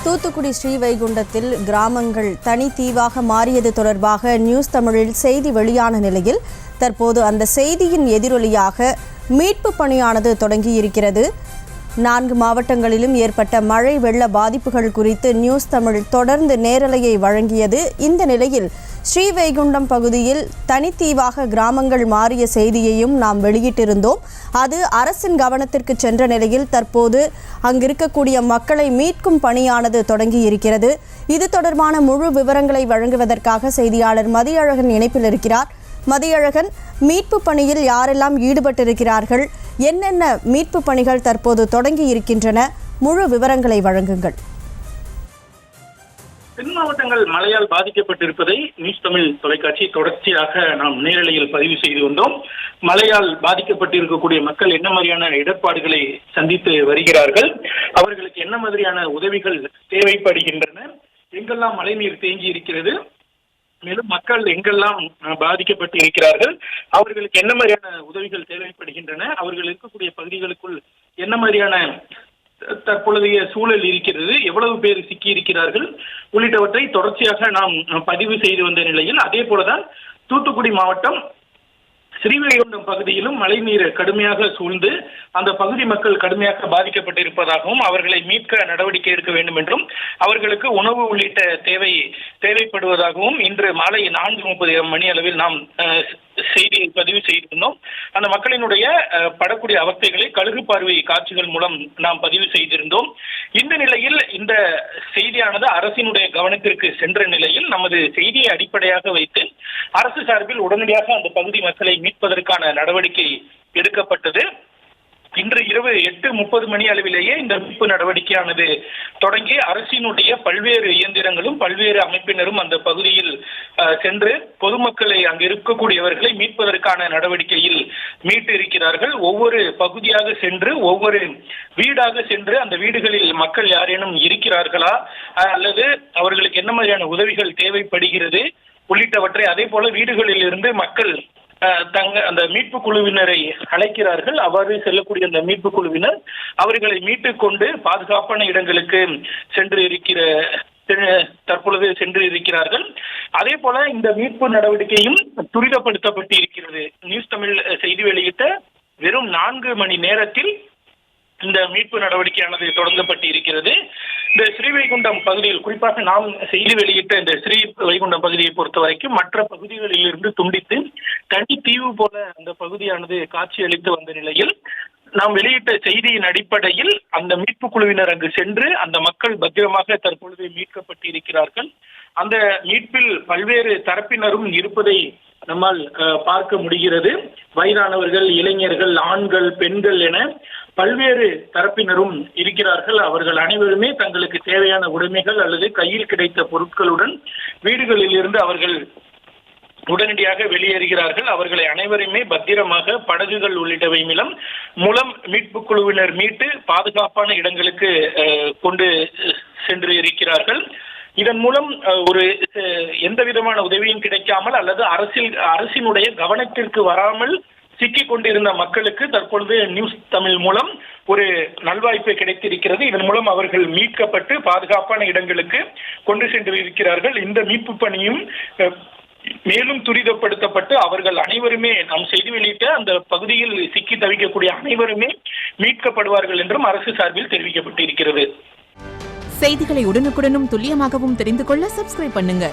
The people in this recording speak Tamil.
தூத்துக்குடி ஸ்ரீவைகுண்டத்தில் கிராமங்கள் தனித்தீவாக மாறியது தொடர்பாக நியூஸ் தமிழில் செய்தி வெளியான நிலையில் தற்போது அந்த செய்தியின் எதிரொலியாக மீட்பு பணியானது தொடங்கியிருக்கிறது. 4 மாவட்டங்களிலும் ஏற்பட்ட மழை வெள்ள பாதிப்புகள் குறித்து நியூஸ் தமிழ் தொடர்ந்து நேரலையை வழங்கியது. இந்த நிலையில் ஸ்ரீவைகுண்டம் பகுதியில் தனித்தீவாக கிராமங்கள் மாறிய செய்தியையும் நாம் வெளியிட்டிருந்தோம். அது அரசின் கவனத்திற்கு சென்ற நிலையில் தற்போது அங்கிருக்கக்கூடிய மக்களை மீட்கும் பணியானது தொடங்கி இருக்கிறது. இது தொடர்பான முழு விவரங்களை வழங்குவதற்காக செய்தியாளர் மதியழகன் இணைப்பில் இருக்கிறார். மதியழகன், மீட்பு பணியில் யாரெல்லாம் ஈடுபட்டிருக்கிறார்கள், என்னென்ன மீட்பு பணிகள் தற்போது தொடங்கி இருக்கின்றன, முழு விவரங்களை வழங்குங்கள். தென் மாவட்டங்கள் மழையால் பாதிக்கப்பட்டிருப்பதை நியூஸ் தமிழ் தொலைக்காட்சி தொடர்ச்சியாக நாம் நேரலையில் பதிவு செய்து வந்தோம். மழையால் பாதிக்கப்பட்டிருக்கக்கூடிய மக்கள் என்ன மாதிரியான இடர்பாடுகளை சந்தித்து வருகிறார்கள், அவர்களுக்கு என்ன மாதிரியான உதவிகள் தேவைப்படுகின்றன, எங்கெல்லாம் மழைநீர் தேங்கி இருக்கிறது, மேலும் மக்கள் எங்கெல்லாம் பாதிக்கப்பட்டு இருக்கிறார்கள், அவர்களுக்கு என்ன மாதிரியான உதவிகள் தேவைப்படுகின்றன, அவர்கள் இருக்கக்கூடிய பகுதிகளுக்குள் என்ன மாதிரியான தற்பொழுதைய சூழல் இருக்கிறது, எவ்வளவு பேர் சிக்கி இருக்கிறார்கள் உள்ளிட்டவற்றை தொடர்ச்சியாக நாம் பதிவு செய்து வந்த நிலையில் அதே போலதான் தூத்துக்குடி மாவட்டம் ஸ்ரீவைகுண்டம் பகுதியிலும் மழைநீர் கடுமையாக சூழ்ந்து அந்த பகுதி மக்கள் கடுமையாக பாதிக்கப்பட்டிருப்பதாகவும் அவர்களை மீட்க நடவடிக்கை எடுக்க வேண்டும் என்றும் அவர்களுக்கு உணவு உள்ளிட்ட தேவைப்படுவதாகவும் இன்று மாலை 4:30 மணி அளவில் நாம் செய்தியை பதிவு செய்திருந்தோம். அந்த மக்களினுடைய படக்கூடிய அவஸ்தைகளை கழுகு பார்வை காட்சிகள் மூலம் நாம் பதிவு செய்திருந்தோம். இந்த நிலையில் இந்த செய்தியானது அரசினுடைய கவனத்திற்கு சென்ற நிலையில் நமது செய்தியை அடிப்படையாக வைத்து அரசு சார்பில் உடனடியாக அந்த பகுதி மக்களை மீட்பதற்கான நடவடிக்கை எடுக்கப்பட்டது. இன்று இரவு 8:30 மணி அளவிலேயே இந்த மீட்பு நடவடிக்கையானது தொடங்கி அரசினுடைய பல்வேறு இயந்திரங்களும் பல்வேறு அமைப்பினரும் அந்த பகுதியில் சென்று பொதுமக்களை அங்கு இருக்கக்கூடியவர்களை மீட்பதற்கான நடவடிக்கையில் மீட்டு இருக்கிறார்கள். ஒவ்வொரு பகுதியாக சென்று ஒவ்வொரு வீடாக சென்று அந்த வீடுகளில் மக்கள் யாரேனும் இருக்கிறார்களா அல்லது அவர்களுக்கு என்ன மாதிரியான உதவிகள் தேவைப்படுகிறது உள்ளிட்டவற்றை அதே போல வீடுகளில் இருந்து மக்கள் அந்த மீட்பு குழுவினரை அழைக்கிறார்கள். அவ்வாறு செல்லக்கூடிய அந்த மீட்பு குழுவினர் அவர்களை மீட்டுக் கொண்டு பாதுகாப்பான இடங்களுக்கு தற்பொழுது சென்று இருக்கிறார்கள். அதே போல இந்த மீட்பு நடவடிக்கையும் துரிதப்படுத்தப்பட்டு இருக்கிறது. நியூஸ் தமிழ் செய்தி வெளியிட்ட வெறும் 4 மணி நேரத்தில் இந்த மீட்பு நடவடிக்கையானது தொடங்கப்பட்டு இருக்கிறது. இந்த ஸ்ரீவைகுண்டம் பகுதியில் குறிப்பாக நாம் செய்தி வெளியிட்ட இந்த ஸ்ரீவைகுண்டம் பகுதியை பொறுத்த வரைக்கும் மற்ற பகுதிகளில் இருந்து துண்டித்து தனித்தீவு போல அந்த பகுதியானது காட்சியளித்து வந்த நிலையில் நாம் வெளியிட்ட செய்தியின் அடிப்படையில் அந்த மீட்பு குழுவினர் அங்கு சென்று அந்த மக்கள் பத்திரமாக தற்பொழுது மீட்கப்பட்டு இருக்கிறார்கள். அந்த மீட்பில் பல்வேறு தரப்பினரும் இருப்பதை நம்மால் பார்க்க முடிகிறது. வயதானவர்கள், இளைஞர்கள், ஆண்கள், பெண்கள் என பல்வேறு தரப்பினரும் இருக்கிறார்கள். அவர்கள் அனைவருமே தங்களுக்கு தேவையான உடைமைகள் அல்லது கையில் கிடைத்த பொருட்களுடன் வீடுகளில் இருந்து அவர்கள் உடனடியாக வெளியேறுகிறார்கள். அவர்களை அனைவருமே பத்திரமாக படகுகள் உள்ளிட்டவை மூலம் மீட்பு குழுவினர் மீட்டு பாதுகாப்பான இடங்களுக்கு கொண்டு சென்று இருக்கிறார்கள். இதன் மூலம் ஒரு எந்த விதமான உதவியும் கிடைக்காமல் அல்லது அரசினுடைய கவனத்திற்கு வராமல் சிக்கிக் கொண்டிருந்த மக்களுக்கு தற்பொழுது நியூஸ் தமிழ் மூலம் ஒரு நல்வாய்ப்பு கிடைத்திருக்கிறது. இதன் மூலம் அவர்கள் மீட்கப்பட்டு பாதுகாப்பான இடங்களுக்கு கொண்டு சென்று இருக்கிறார்கள். இந்த மீட்பு பணியும் மேலும் துரிதப்படுத்தப்பட்டு அவர்கள் அனைவருமே நாம் செய்தி வெளியிட்ட அந்த பகுதியில் சிக்கி தவிக்கக்கூடிய அனைவருமே மீட்கப்படுவார்கள் என்றும் அரசு சார்பில் தெரிவிக்கப்பட்டு இருக்கிறது. செய்திகளை உடனுக்குடனும் துல்லியமாகவும் தெரிந்து கொள்ள சப்ஸ்கிரைப் பண்ணுங்க.